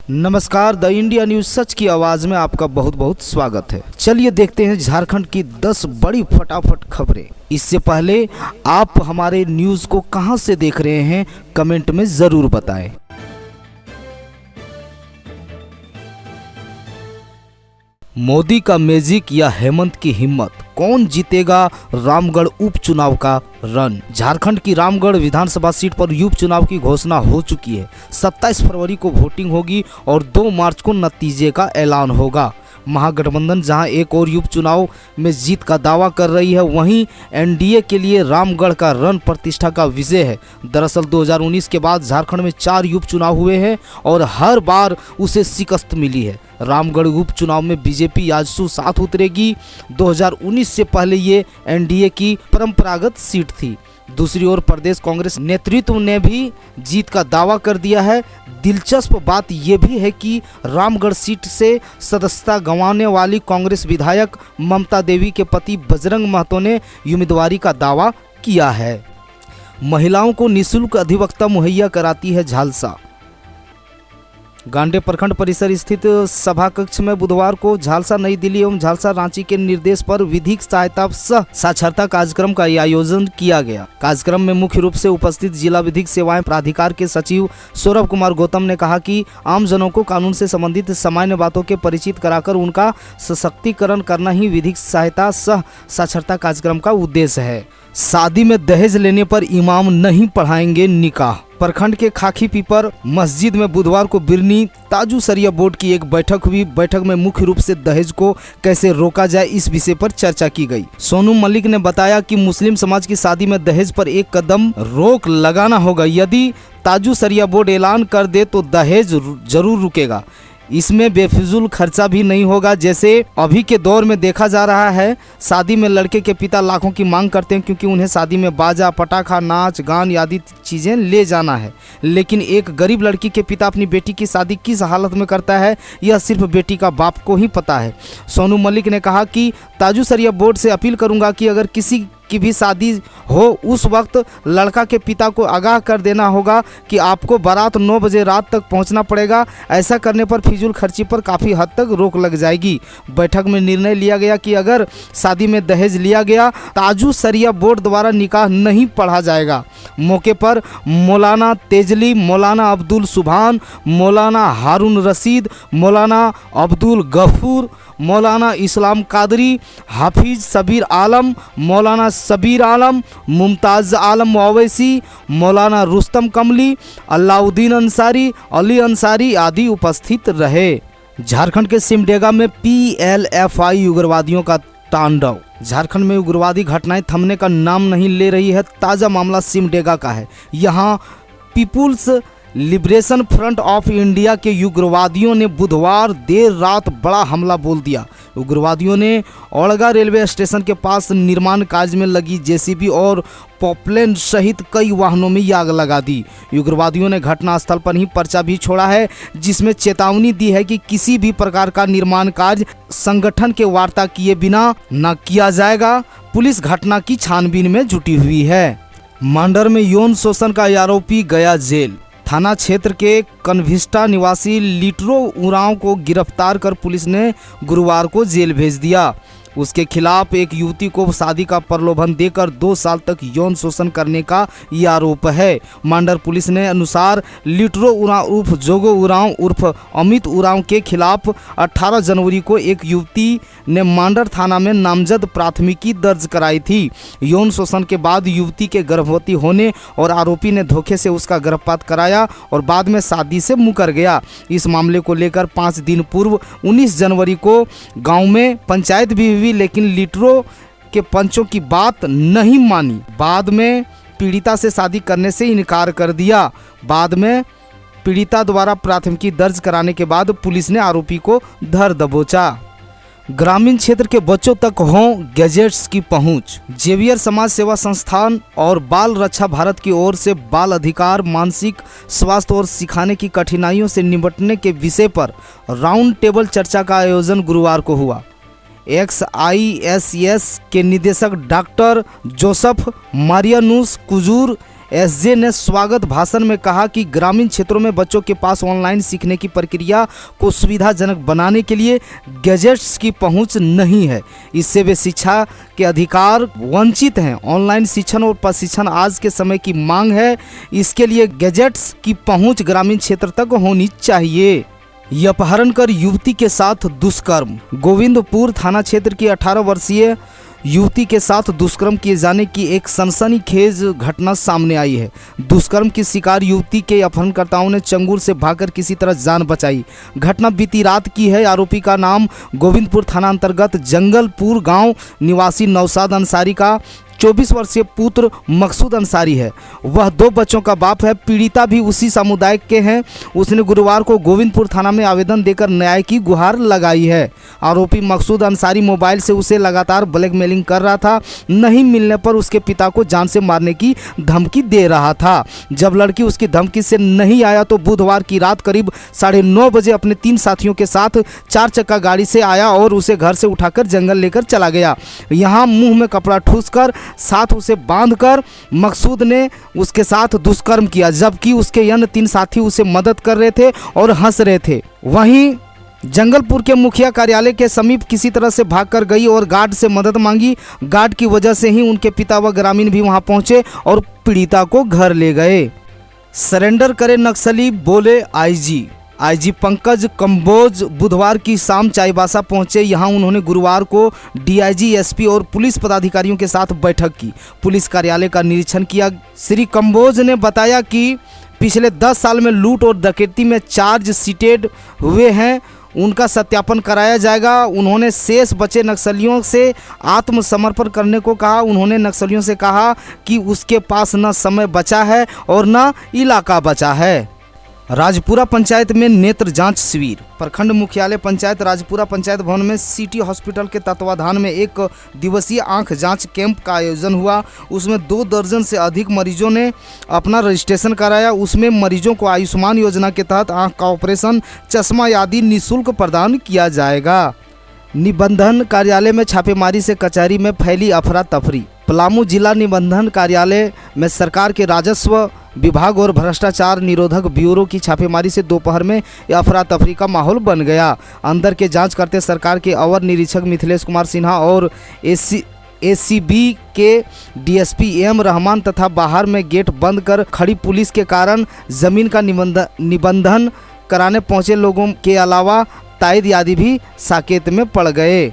नमस्कार, the India news सच की आवाज में आपका बहुत बहुत स्वागत है। चलिए देखते हैं झारखंड की 10 बड़ी फटाफट खबरें। इससे पहले आप हमारे न्यूज को कहां से देख रहे हैं कमेंट में जरूर बताएं। मोदी का मैजिक या हेमंत की हिम्मत, कौन जीतेगा रामगढ़ उपचुनाव का रन। झारखंड की रामगढ़ विधानसभा सीट पर उपचुनाव की घोषणा हो चुकी है। 27 फरवरी को वोटिंग होगी और 2 मार्च को नतीजे का ऐलान होगा। महागठबंधन जहां एक और उपचुनाव में जीत का दावा कर रही है, वहीं एनडीए के लिए रामगढ़ का रण प्रतिष्ठा का विजय है। दरअसल 2019 के बाद झारखंड में 4 उपचुनाव हुए हैं और हर बार उसे शिकस्त मिली है। रामगढ़ उपचुनाव में बीजेपी आजसू साथ उतरेगी। 2019 से पहले ये एनडीए की परंपरागत सीट थी। दूसरी ओर प्रदेश कांग्रेस नेतृत्व ने भी जीत का दावा कर दिया है। दिलचस्प बात यह भी है कि रामगढ़ सीट से सदस्यता गंवाने वाली कांग्रेस विधायक ममता देवी के पति बजरंग महतो ने उम्मीदवारी का दावा किया है। महिलाओं को निःशुल्क अधिवक्ता मुहैया कराती है झालसा। गांडे प्रखंड परिसर स्थित सभा कक्ष में बुधवार को झालसा नई दिल्ली एवं झालसा रांची के निर्देश पर विधिक सहायता सह साक्षरता कार्यक्रम का आयोजन किया गया। कार्यक्रम में मुख्य रूप से उपस्थित जिला विधिक सेवाएं प्राधिकार के सचिव सौरभ कुमार गौतम ने कहा कि आम जनों को कानून से संबंधित सामान्य बातों के परिचित कराकर उनका सशक्तिकरण करना ही विधिक सहायता सह साक्षरता कार्यक्रम का उद्देश्य है। शादी में दहेज लेने पर इमाम नहीं पढ़ाएंगे निकाह। प्रखंड के खाकी पीपर मस्जिद में बुधवार को बिरनी ताजू सरिया बोर्ड की एक बैठक हुई। बैठक में मुख्य रूप से दहेज को कैसे रोका जाए इस विषय पर चर्चा की गई। सोनू मलिक ने बताया कि मुस्लिम समाज की शादी में दहेज पर एक कदम रोक लगाना होगा। यदि ताजू सरिया बोर्ड ऐलान कर दे तो दहेज जरूर रुकेगा। इसमें बेफिजूल खर्चा भी नहीं होगा। जैसे अभी के दौर में देखा जा रहा है, शादी में लड़के के पिता लाखों की मांग करते हैं क्योंकि उन्हें शादी में बाजा पटाखा नाच गान आदि चीज़ें ले जाना है। लेकिन एक गरीब लड़की के पिता अपनी बेटी की शादी किस हालत में करता है, यह सिर्फ बेटी का बाप को ही पता है। सोनू मलिक ने कहा कि ताजू सरिया बोर्ड से अपील करूंगा कि अगर किसी की भी शादी हो उस वक्त लड़का के पिता को आगाह कर देना होगा कि आपको बारात 9 बजे रात तक पहुंचना पड़ेगा। ऐसा करने पर फिजूल खर्ची पर काफ़ी हद तक रोक लग जाएगी। बैठक में निर्णय लिया गया कि अगर शादी में दहेज लिया गया ताजू सरिया बोर्ड द्वारा निकाह नहीं पढ़ा जाएगा। मौके पर मौलाना तेजली, मौलाना अब्दुल सुभान, मौलाना हारून रशीद, मौलाना अब्दुल गफूर, मौलाना इस्लाम कादरी, हाफिज सबीर आलम, मौलाना सबीर आलम, मुमताज़ आलम ओवैसी, मौलाना रुस्तम कमली, अलाउद्दीन अंसारी, अली अंसारी आदि उपस्थित रहे। झारखंड के सिमडेगा में PLFI उग्रवादियों का तांडव। झारखंड में उग्रवादी घटनाएं थमने का नाम नहीं ले रही है। ताज़ा मामला सिमडेगा का है। यहाँ people's liberation front of India के उग्रवादियों ने बुधवार देर रात बड़ा हमला बोल दिया। उग्रवादियों ने औड़गा रेलवे स्टेशन के पास निर्माण कार्य में लगी JCB और पॉपलेन सहित कई वाहनों में आग लगा दी। उग्रवादियों ने घटनास्थल पर ही पर्चा भी छोड़ा है, जिसमें चेतावनी दी है कि किसी भी प्रकार का निर्माण कार्य संगठन के वार्ता किए बिना न किया जाएगा। पुलिस घटना की छानबीन में जुटी हुई है। मांडर में यौन शोषण का आरोपी गया जेल। थाना क्षेत्र के कन्विस्टा निवासी लीटरो उरांव को गिरफ्तार कर पुलिस ने गुरुवार को जेल भेज दिया। उसके खिलाफ एक युवती को शादी का प्रलोभन देकर 2 साल तक यौन शोषण करने का यह आरोप है। मांडर पुलिस ने अनुसार लीटरो उरांव उर्फ जोगो उरांव उर्फ अमित उरांव के खिलाफ 18 जनवरी को एक युवती ने मांडर थाना में नामजद प्राथमिकी दर्ज कराई थी। यौन शोषण के बाद युवती के गर्भवती होने और आरोपी ने धोखे से उसका गर्भपात कराया और बाद में शादी से मुकर गया। इस मामले को लेकर 5 दिन पूर्व 19 जनवरी को गाँव में पंचायत भी हुई, लेकिन लीटरो के पंचों की बात नहीं मानी। बाद में पीड़िता से शादी करने से इनकार कर दिया। बाद में पीड़िता द्वारा प्राथमिकी दर्ज कराने के बाद पुलिस ने आरोपी को धर दबोचा। ग्रामीण क्षेत्र के बच्चों तक हों गैजेट्स की पहुंच। जेवियर समाज सेवा संस्थान और बाल रक्षा भारत की ओर से बाल अधिकार, मानसिक स्वास्थ्य और सिखाने की कठिनाइयों से निपटने के विषय पर राउंड टेबल चर्चा का आयोजन गुरुवार को हुआ। XISS के निदेशक डॉक्टर जोसेफ मारियानुस कुजूर, एसजे ने स्वागत भाषण में कहा कि ग्रामीण क्षेत्रों में बच्चों के पास ऑनलाइन सीखने की प्रक्रिया को सुविधाजनक बनाने के लिए गैजेट्स की पहुंच नहीं है। इससे वे शिक्षा के अधिकार वंचित हैं। ऑनलाइन शिक्षण और प्रशिक्षण आज के समय की मांग है। इसके लिए गैजेट्स की पहुंच ग्रामीण क्षेत्र तक होनी चाहिए। अपहरण कर युवती के साथ दुष्कर्म। गोविंदपुर थाना क्षेत्र की 18 वर्षीय युवती के साथ दुष्कर्म किए जाने की एक सनसनीखेज घटना सामने आई है। दुष्कर्म की शिकार युवती के अपहरणकर्ताओं ने चंगुल से भागकर किसी तरह जान बचाई। घटना बीती रात की है। आरोपी का नाम गोविंदपुर थाना अंतर्गत जंगलपुर गांव निवासी नौशाद अंसारी का 24 वर्षीय पुत्र मकसूद अंसारी है। वह 2 बच्चों का बाप है। पीड़िता भी उसी समुदाय के हैं। उसने गुरुवार को गोविंदपुर थाना में आवेदन देकर न्याय की गुहार लगाई है। आरोपी मकसूद अंसारी मोबाइल से उसे लगातार ब्लैकमेलिंग कर रहा था। नहीं मिलने पर उसके पिता को जान से मारने की धमकी दे रहा था। जब लड़की उसकी धमकी से नहीं आया तो बुधवार की रात करीब 9:30 बजे अपने 3 साथियों के साथ 4 चक्का गाड़ी से आया और उसे घर से उठाकर जंगल लेकर चला गया। यहाँ मुंह में कपड़ा ठूसकर साथ उसे बांधकर मकसूद ने उसके साथ दुष्कर्म किया, जबकि उसके अन्य 3 साथी उसे मदद कर रहे थे और हंस रहे थे। वहीं जंगलपुर के मुखिया कार्यालय के समीप किसी तरह से भागकर गई और गार्ड से मदद मांगी। गार्ड की वजह से ही उनके पिता व ग्रामीण भी वहां पहुंचे और पीड़िता को घर ले गए। सरेंडर करे नक्सली, बोले आईजी पंकज कंबोज बुधवार की शाम चाईबासा पहुंचे। यहां उन्होंने गुरुवार को डीआईजी, एसपी और पुलिस पदाधिकारियों के साथ बैठक की। पुलिस कार्यालय का निरीक्षण किया। श्री कंबोज ने बताया कि पिछले 10 साल में लूट और डकैती में चार्ज शीटेड हुए हैं, उनका सत्यापन कराया जाएगा। उन्होंने शेष बचे नक्सलियों से आत्मसमर्पण करने को कहा। उन्होंने नक्सलियों से कहा कि उसके पास न समय बचा है और न इलाका बचा है। राजपुरा पंचायत में नेत्र जांच शिविर। प्रखंड मुख्यालय पंचायत राजपुरा पंचायत भवन में सिटी हॉस्पिटल के तत्वाधान में 1 दिवसीय आंख जांच कैंप का आयोजन हुआ। उसमें 2 दर्जन से अधिक मरीजों ने अपना रजिस्ट्रेशन कराया। उसमें मरीजों को आयुष्मान योजना के तहत आंख का ऑपरेशन, चश्मा आदि निःशुल्क प्रदान किया जाएगा। निबंधन कार्यालय में छापेमारी से कचहरी में फैली अफरा तफरी। पलामू जिला निबंधन कार्यालय में सरकार के राजस्व विभाग और भ्रष्टाचार निरोधक ब्यूरो की छापेमारी से दोपहर में अफरा तफरी का माहौल बन गया। अंदर के जांच करते सरकार के अवर निरीक्षक मिथिलेश कुमार सिन्हा और एसीबी के डीएसपी एम रहमान तथा बाहर में गेट बंद कर खड़ी पुलिस के कारण जमीन का निबंधन कराने पहुंचे लोगों के अलावा ताइद आदि भी साकेत में पड़ गए।